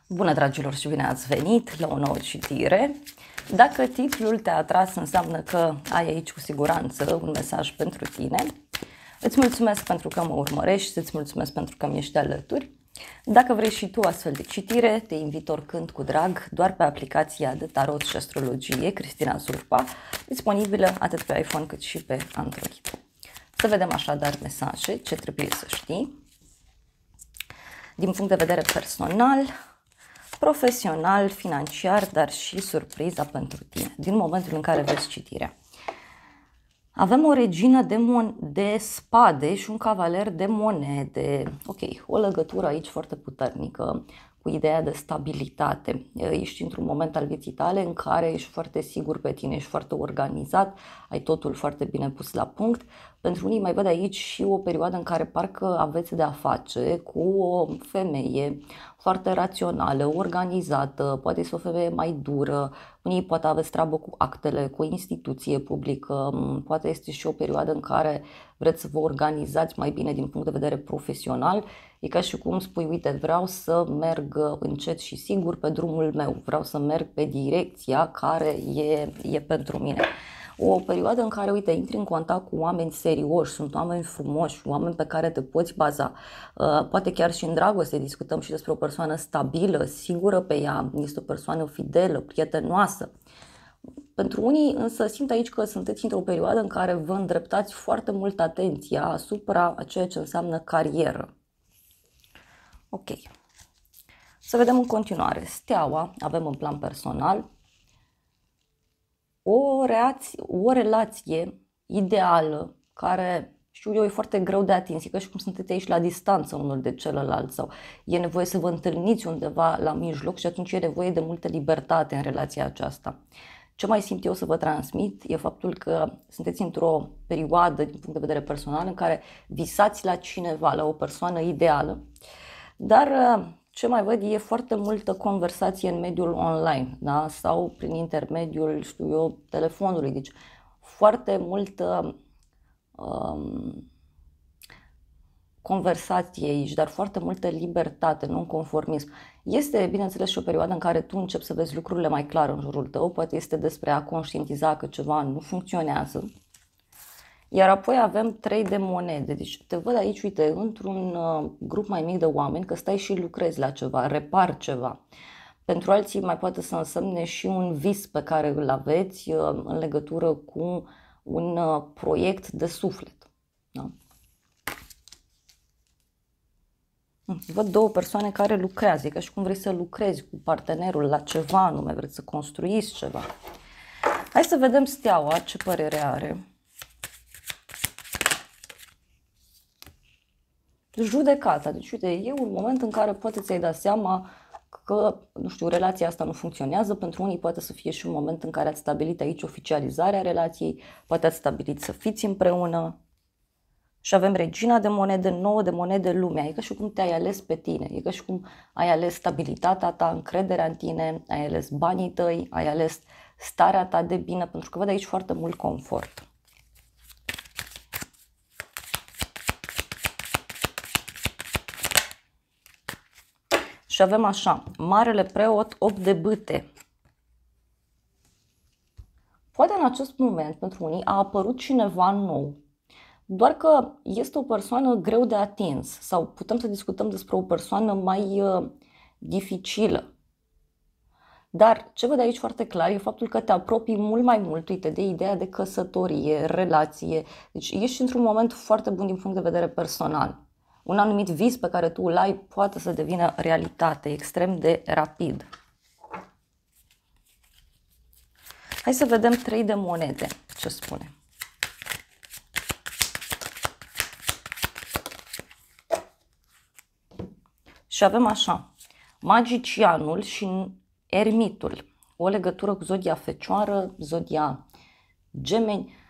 Bună, dragilor, și bine ați venit la o nouă citire. Dacă titlul te-a atras, înseamnă că ai aici cu siguranță un mesaj pentru tine. Îți mulțumesc pentru că mă urmărești, îți mulțumesc pentru că mi ești alături. Dacă vrei și tu astfel de citire, te invit oricând cu drag doar pe aplicația de tarot și astrologie Cristina Zurpa, disponibilă atât pe iPhone cât și pe Android. Să vedem așadar mesaje, ce trebuie să știi. Din punct de vedere personal, profesional, financiar, dar și surpriza pentru tine, din momentul în care vezi citirea. Avem o regină de spade și un cavaler de monede. Ok, o legătură aici foarte puternică cu ideea de stabilitate. Ești într-un moment al vieții tale în care ești foarte sigur pe tine, ești foarte organizat, ai totul foarte bine pus la punct. Pentru unii mai văd aici și o perioadă în care parcă aveți de a face cu o femeie foarte rațională, organizată, poate să o femeie mai dură, unii poate aveți treabă cu actele, cu o instituție publică, poate este și o perioadă în care vreți să vă organizați mai bine din punct de vedere profesional. E ca și cum spui, uite, vreau să merg încet și sigur pe drumul meu, vreau să merg pe direcția care e pentru mine. O perioadă în care, uite, intri în contact cu oameni serioși, sunt oameni frumoși, oameni pe care te poți baza. Poate chiar și în dragoste discutăm și despre o persoană stabilă, sigură pe ea, este o persoană fidelă, prietenoasă. Pentru unii însă simt aici că sunteți într-o perioadă în care vă îndreptați foarte mult atenția asupra a ceea ce înseamnă carieră. Ok. Să vedem în continuare. Steaua, avem în plan personal, o relație ideală care, știu eu, e foarte greu de atins, e ca și cum sunteți aici la distanță unul de celălalt sau e nevoie să vă întâlniți undeva la mijloc și atunci e nevoie de multă libertate în relația aceasta. Ce mai simt eu să vă transmit e faptul că sunteți într-o perioadă din punct de vedere personal în care visați la cineva, la o persoană ideală, dar ce mai văd e foarte multă conversație în mediul online, da? Sau prin intermediul, știu eu, telefonului. Deci foarte multă conversație aici, dar foarte multă libertate, non-conformism. Este, bineînțeles, și o perioadă în care tu începi să vezi lucrurile mai clar în jurul tău, poate este despre a conștientiza că ceva nu funcționează. Iar apoi avem 3 de monede, deci te văd aici, uite, într-un grup mai mic de oameni, că stai și lucrezi la ceva, repari ceva. Pentru alții mai poate să însemne și un vis pe care îl aveți în legătură cu un proiect de suflet. Da? Văd 2 persoane care lucrează, e ca și cum vrei să lucrezi cu partenerul la ceva anume, vreți să construiți ceva. Hai să vedem steaua, ce părere are. Judecata. Deci, uite, e un moment în care poate ți-ai dat seama că, nu știu, relația asta nu funcționează. Pentru unii poate să fie și un moment în care ați stabilit aici oficializarea relației, poate ați stabilit să fiți împreună. Și avem regina de monede, 9 de monede, lumea. E ca și cum te-ai ales pe tine, e ca și cum ai ales stabilitatea ta, încrederea în tine, ai ales banii tăi, ai ales starea ta de bine, pentru că văd aici foarte mult confort. Și avem așa, marele preot, 8 de bâte. Poate în acest moment, pentru unii, a apărut cineva nou, doar că este o persoană greu de atins sau putem să discutăm despre o persoană mai dificilă. Dar ce văd aici foarte clar e faptul că te apropii mult mai mult, uite, de ideea de căsătorie, relație. Deci ești într-un moment foarte bun din punct de vedere personal. Un anumit vis pe care tu îl ai poate să devină realitate extrem de rapid. Hai să vedem 3 de monede. Ce spune? Și avem așa, magicianul și ermitul. O legătură cu zodia Fecioară, zodia Gemeni.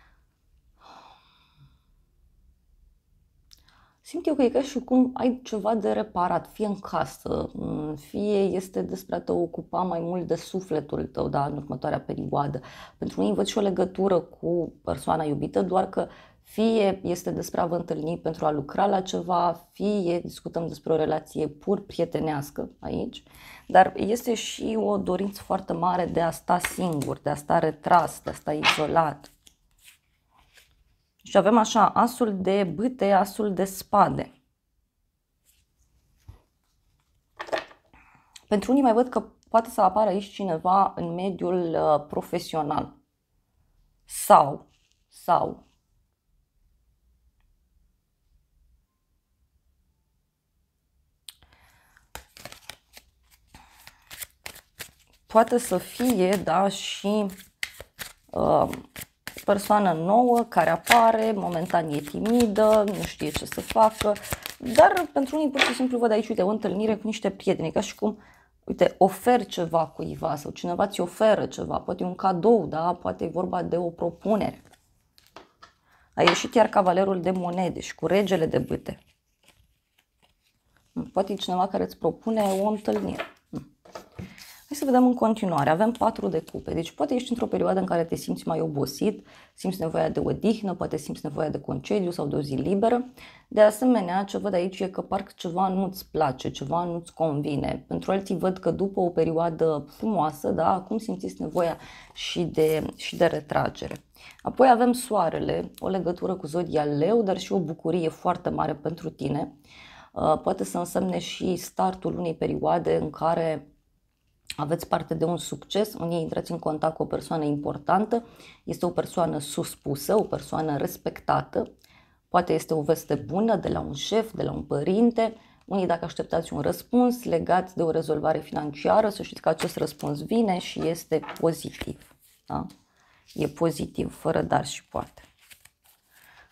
Simt eu că e ca și cum ai ceva de reparat, fie în casă, fie este despre a te ocupa mai mult de sufletul tău, da, în următoarea perioadă. Pentru unii văd și o legătură cu persoana iubită, doar că Fie este despre a vă întâlni pentru a lucra la ceva, fie discutăm despre o relație pur prietenească aici, dar este și o dorință foarte mare de a sta singur, de a sta retras, de a sta izolat. Și avem așa asul de bâte, asul de spade. Pentru unii mai văd că poate să apară aici cineva în mediul profesional sau poate să fie, da, și persoană nouă care apare, momentan e timidă, nu știe ce să facă, dar pentru unii pur și simplu văd aici, uite, o întâlnire cu niște prieteni, ca și cum, uite, oferi ceva cuiva sau cineva ți oferă ceva, poate un cadou, da, poate e vorba de o propunere. A ieșit iar cavalerul de monede și cu regele de bâte. Poate e cineva care îți propune o întâlnire. Hai să vedem în continuare. Avem 4 de cupe. Deci poate ești într-o perioadă în care te simți mai obosit, simți nevoia de odihnă, poate simți nevoia de concediu sau de o zi liberă. De asemenea, ce văd aici e că parcă ceva nu-ți place, ceva nu-ți convine. Pentru alții văd că după o perioadă frumoasă, da, acum simțiți nevoia și de retragere. Apoi avem soarele, o legătură cu zodia Leu, dar și o bucurie foarte mare pentru tine. Poate să însemne și startul unei perioade în care aveți parte de un succes, unii intrați în contact cu o persoană importantă, este o persoană suspusă, o persoană respectată, poate este o veste bună de la un șef, de la un părinte, unii dacă așteptați un răspuns legat de o rezolvare financiară, să știți că acest răspuns vine și este pozitiv. Da? E pozitiv, fără dar și poate.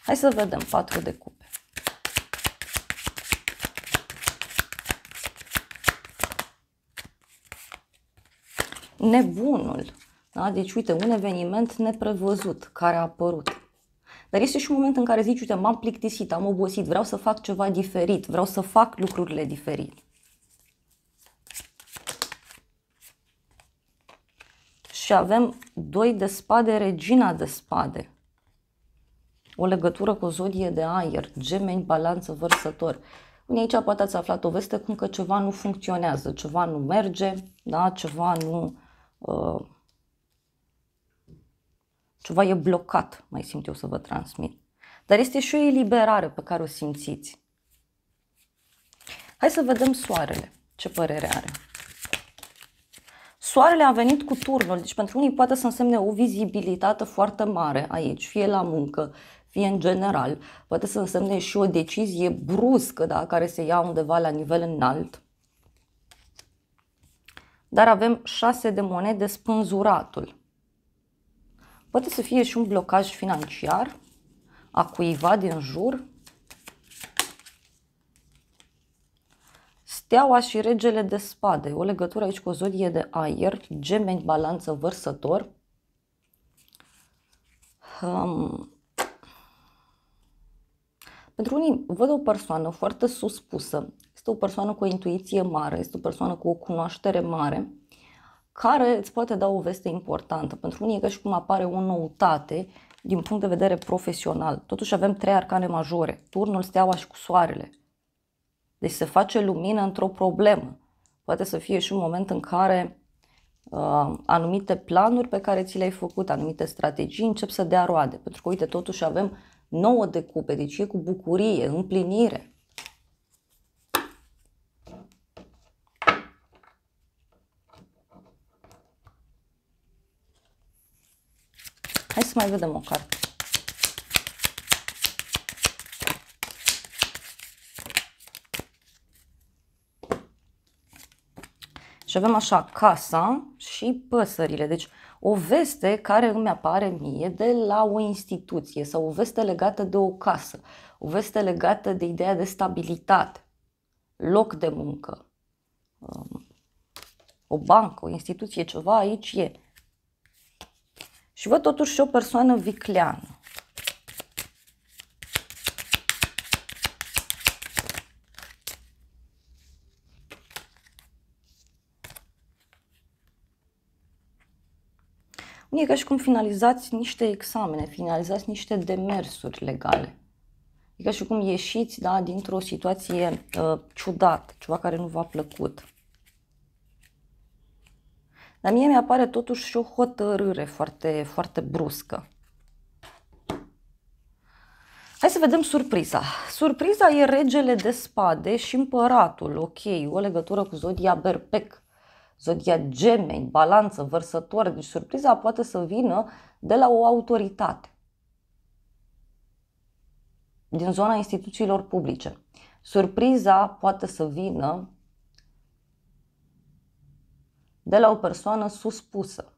Hai să vedem 4 de cupe. Nebunul, da? Deci uite, un eveniment neprevăzut care a apărut. Dar este și un moment în care zici, uite, m-am plictisit, am obosit, vreau să fac ceva diferit, vreau să fac lucrurile diferit. Și avem 2 de spade, regina de spade. O legătură cu o zodie de aer, Gemeni, Balanță, Vărsător. Unii aici poate ați aflat o veste cum că ceva nu funcționează, ceva nu merge, da? Ceva nu... ceva e blocat, mai simt eu să vă transmit. Dar este și o eliberare pe care o simțiți. Hai să vedem soarele. Ce părere are? Soarele a venit cu turnul, deci pentru unii poate să însemne o vizibilitate foarte mare aici, fie la muncă, fie în general. Poate să însemne și o decizie bruscă, da, care se ia undeva la nivel înalt. Dar avem 6 de monede, spânzuratul. Poate să fie și un blocaj financiar a cuiva din jur. Steaua și regele de spade, o legătură aici cu o zodie de aer, Gemeni, Balanță, Vărsător. Pentru unii văd o persoană foarte suspusă, este o persoană cu o intuiție mare, este o persoană cu o cunoaștere mare, care îți poate da o veste importantă. Pentru unii e ca și cum apare o noutate din punct de vedere profesional. Totuși avem 3 arcane majore, turnul, steaua și cu soarele. Deci se face lumină într-o problemă. Poate să fie și un moment în care anumite planuri pe care ți le-ai făcut, anumite strategii încep să dea roade. Pentru că, uite, totuși avem 9 de cupe, deci e cu bucurie, împlinire. Hai să mai vedem o carte. Și avem așa casa și păsările. Deci o veste care îmi apare mie de la o instituție sau o veste legată de o casă, o veste legată de ideea de stabilitate, loc de muncă, o bancă, o instituție, ceva aici e. Și văd totuși și o persoană vicleană. E ca și cum finalizați niște examene, finalizați niște demersuri legale. E ca și cum ieșiți, da, dintr-o situație ciudată, ceva care nu v-a plăcut. Dar mie mi-apare totuși și o hotărâre foarte, foarte bruscă. Hai să vedem surpriza. Surpriza e regele de spade și împăratul. Ok, o legătură cu zodia Berbec, zodia Gemeni, balanță, vărsător. Deci surpriza poate să vină de la o autoritate din zona instituțiilor publice. Surpriza poate să vină de la o persoană suspusă.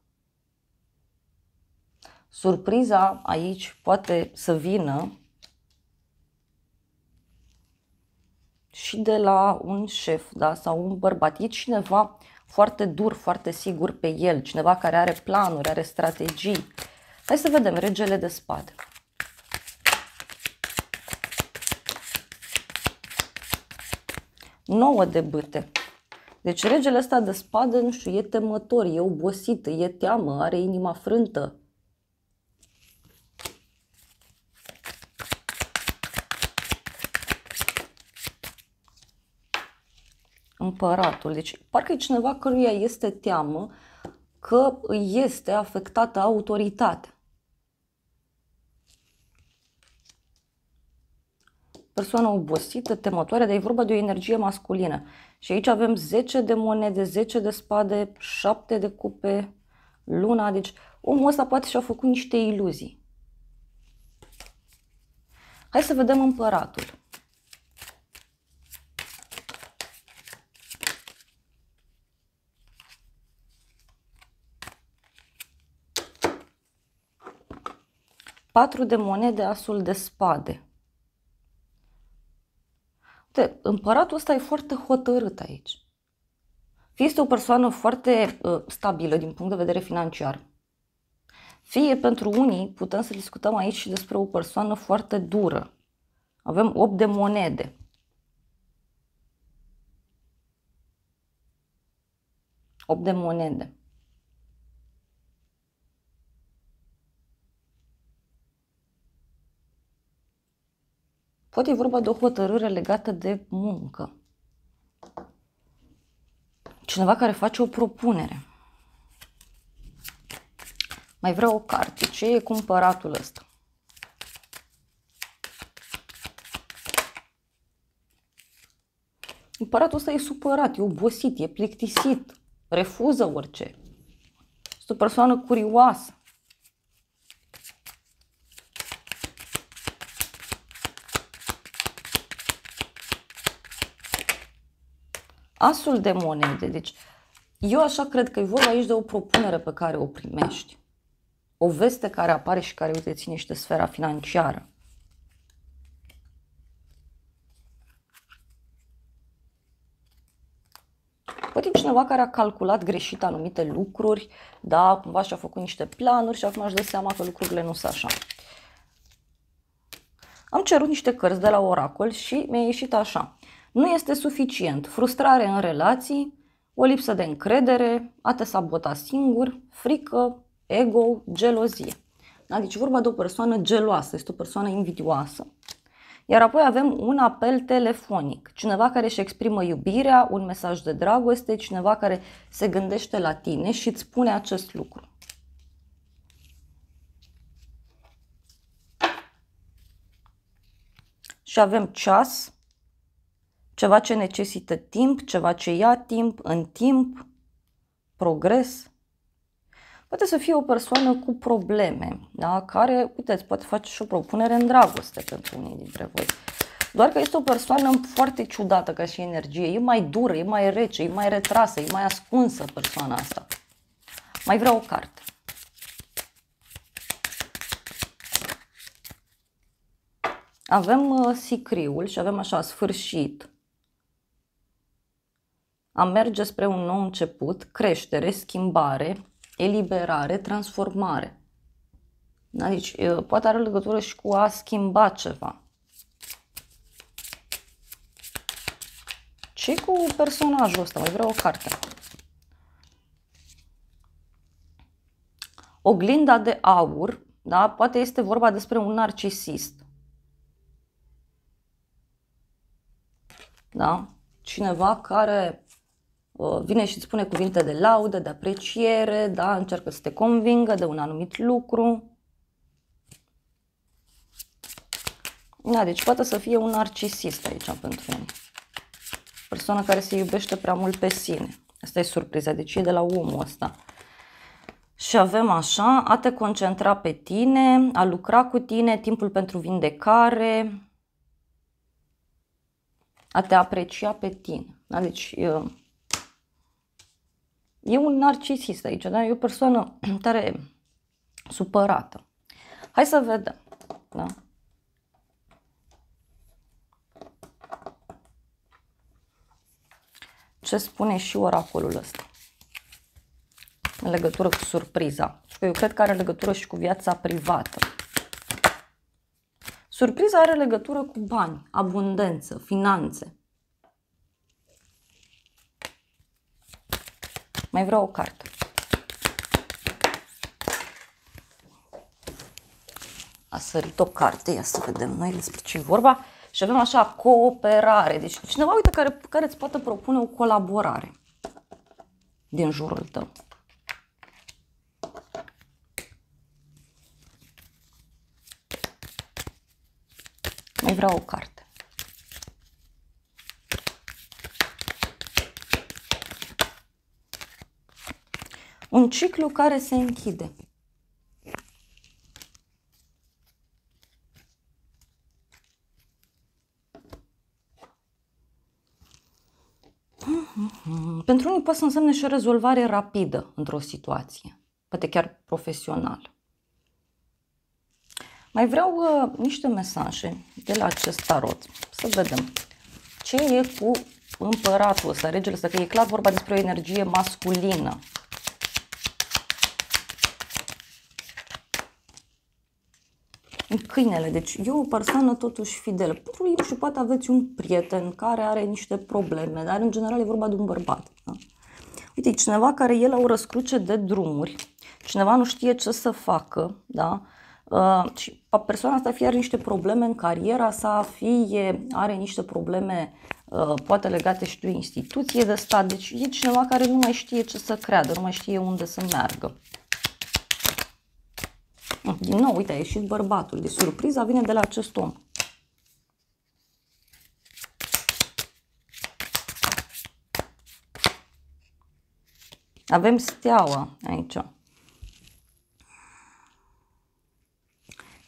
Surpriza aici poate să vină și de la un șef, da, sau un bărbat. E cineva foarte dur, foarte sigur pe el, cineva care are planuri, are strategii. Hai să vedem regele de spade. Nouă de bâte. Deci regele ăsta de spade, nu știu, e temător, e obosit, e teamă, are inima frântă. Împăratul. Deci parcă e cineva căruia este teamă că îi este afectată autoritatea. Persoană obosită, temătoare, dar e vorba de o energie masculină. Și aici avem 10 de monede, 10 de spade, 7 de cupe, luna. Deci omul ăsta poate și-a făcut niște iluzii. Hai să vedem împăratul. Patru de monede, asul de spade. Împăratul ăsta e foarte hotărât aici. Fie este o persoană foarte stabilă din punct de vedere financiar, fie pentru unii putem să discutăm aici și despre o persoană foarte dură. Avem 8 de monede. Opt de monede. Poate e vorba de o hotărâre legată de muncă. Cineva care face o propunere. Mai vreau o carte. Ce e cu împăratul ăsta? Împăratul ăsta e supărat, e obosit, e plictisit, refuză orice. Este o persoană curioasă. Asul de monede. Deci, eu așa cred că e vorba aici de o propunere pe care o primești. O veste care apare și care, uite, ține și de sfera financiară. Poate e cineva care a calculat greșit anumite lucruri, da, cumva și-a făcut niște planuri și acum își dă seama că lucrurile nu sunt așa. Am cerut niște cărți de la oracol și mi-a ieșit așa. Nu este suficient. Frustrare în relații, o lipsă de încredere, a te sabota singur, frică, ego, gelozie. Da? Deci vorba de o persoană geloasă, este o persoană invidioasă. Iar apoi avem un apel telefonic. Cineva care își exprimă iubirea, un mesaj de dragoste, cineva care se gândește la tine și îți spune acest lucru. Și avem ceas, ceva ce necesită timp, ceva ce ia timp, în timp, progres. Poate să fie o persoană cu probleme, da? Care, uiteți, poate face și o propunere în dragoste pentru unii dintre voi. Doar că este o persoană foarte ciudată ca și energie, e mai dură, e mai rece, e mai retrasă, e mai ascunsă persoana asta. Mai vreau o carte. Avem sicriul și avem așa, sfârșit. A merge spre un nou început, creștere, schimbare, eliberare, transformare. Deci poate are legătură și cu a schimba ceva. Ce cu personajul ăsta? Mai vreau o carte. Oglinda de aur, da? Poate este vorba despre un narcisist. Da? Cineva care vine și îți spune cuvinte de laudă, de apreciere, da? Încearcă să te convingă de un anumit lucru. Da, deci poate să fie un narcisist aici pentru el. Persoană care se iubește prea mult pe sine. Asta e surpriza, deci e de la omul ăsta. Și avem așa, a te concentra pe tine, a lucra cu tine, timpul pentru vindecare, a te aprecia pe tine. Da? Deci e un narcisist aici, da? E o persoană tare supărată. Hai să vedem. Da? Ce spune și oracolul ăsta în legătură cu surpriza? Și eu cred că are legătură și cu viața privată. Surpriza are legătură cu bani, abundență, finanțe. Mai vreau o carte. A sărit o carte, ia să vedem noi despre ce e vorba. Și avem așa, cooperare. Deci cineva, uite, care îți poate propune o colaborare din jurul tău. Mai vreau o carte. Un ciclu care se închide. Pentru unii poate să însemne și o rezolvare rapidă într-o situație, poate chiar profesional. Mai vreau niște mesaje de la acest tarot, să vedem ce e cu împăratul ăsta, regele ăsta, că e clar vorba despre o energie masculină. Câinele, deci e o persoană totuși fidelă. Pentru ei, și poate aveți un prieten care are niște probleme, dar în general e vorba de un bărbat. Da? Uite, cineva care e la o răscruce de drumuri, cineva nu știe ce să facă, da? Și persoana asta fie are niște probleme în cariera sa, fie are niște probleme poate legate și de o instituție de stat, deci e cineva care nu mai știe ce să creadă, nu mai știe unde să meargă. Din nou, uite, a ieșit bărbatul. Deci surpriza vine de la acest om. Avem steaua aici.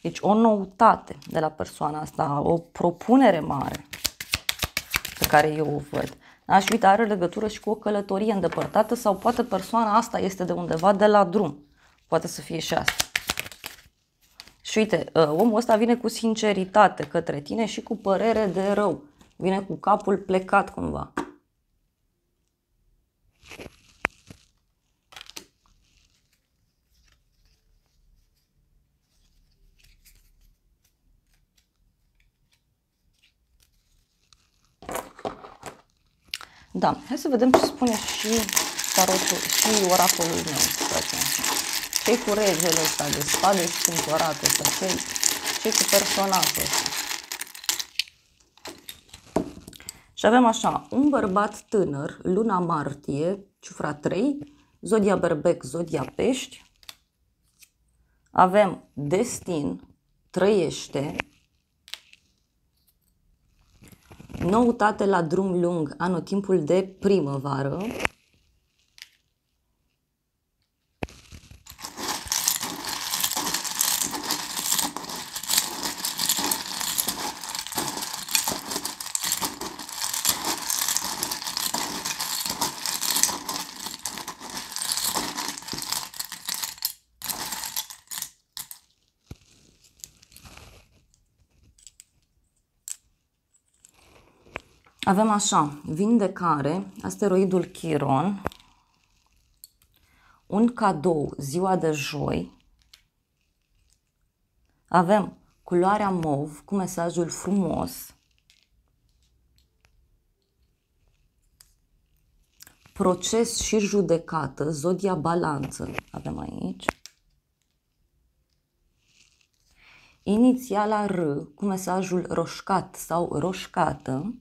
Deci o noutate de la persoana asta, o propunere mare pe care eu o văd. Da? Și uite, are legătură și cu o călătorie îndepărtată sau poate persoana asta este de undeva de la drum. Poate să fie și asta. Și uite, omul ăsta vine cu sinceritate către tine și cu părere de rău. Vine cu capul plecat cumva. Da, hai să vedem ce spune și tarotul și oracolul meu. Ce-i cu regele ăsta de spade scumpărate? Ce-i cu personajul ăsta? Și avem așa, un bărbat tânăr, luna martie, cifra 3, zodia berbec, zodia pești. Avem destin, trăiește. Noutate la drum lung, anotimpul de primăvară. Avem așa, vindecare, asteroidul Chiron, un cadou, ziua de joi, avem culoarea mov cu mesajul frumos, proces și judecată, zodia balanță, avem aici, inițiala R cu mesajul roșcat sau roșcată.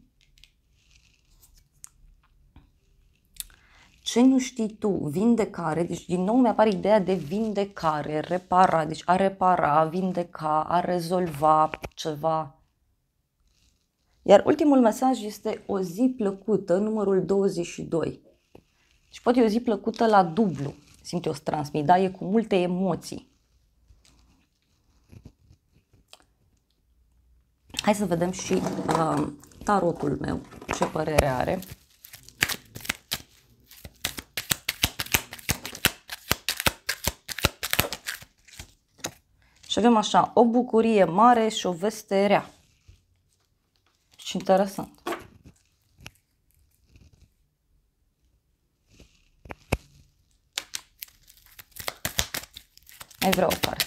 Ce nu știi tu? Vindecare. Deci din nou mi-apare ideea de vindecare, repara. Deci a repara, a vindeca, a rezolva ceva. Iar ultimul mesaj este o zi plăcută, numărul 22. Deci poate e o zi plăcută la dublu. Simt eu să transmit, da? E cu multe emoții. Hai să vedem și tarotul meu, ce părere are. Și avem așa, o bucurie mare și o veste rea. Și interesant. Mai vreau o carte.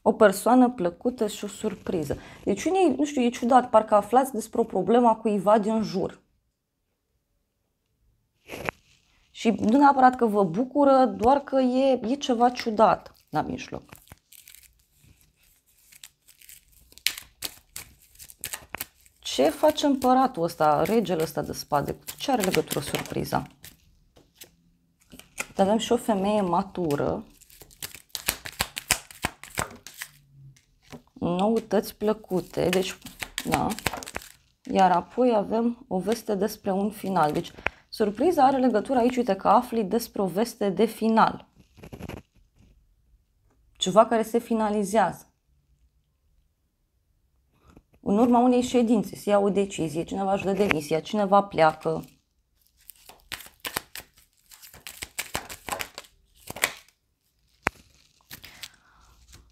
O persoană plăcută și o surpriză. Deci unii, nu știu, e ciudat, parcă aflați despre o problemă a cuiva din jur. Și nu neapărat că vă bucură, doar că e ceva ciudat la mijloc. Ce face împăratul ăsta, regele ăsta de spade? Cu ce are legătură surpriza? Avem și o femeie matură. Noutăți plăcute, deci, da. Iar apoi avem o veste despre un final. Deci, surpriza are legătură aici, uite că afli despre o veste de final. Ceva care se finalizează. În urma unei ședințe se ia o decizie, cineva își dă demisia, cineva pleacă.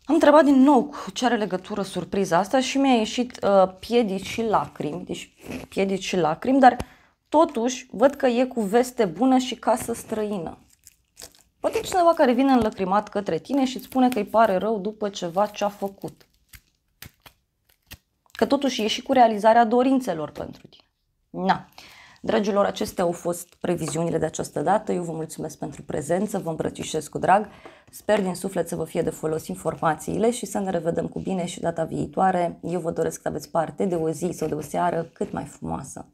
Am întrebat din nou cu ce are legătură surpriza asta și mi-a ieșit piedici și lacrimi, deci piedici și lacrimi, dar totuși văd că e cu veste bună și casă străină. Poate cineva care vine înlăcrimat către tine și îți spune că îi pare rău după ceva ce a făcut. Că totuși e și cu realizarea dorințelor pentru tine. Na. Dragilor, acestea au fost previziunile de această dată. Eu vă mulțumesc pentru prezență, vă îmbrățișez cu drag. Sper din suflet să vă fie de folos informațiile și să ne revedem cu bine și data viitoare. Eu vă doresc să aveți parte de o zi sau de o seară cât mai frumoasă.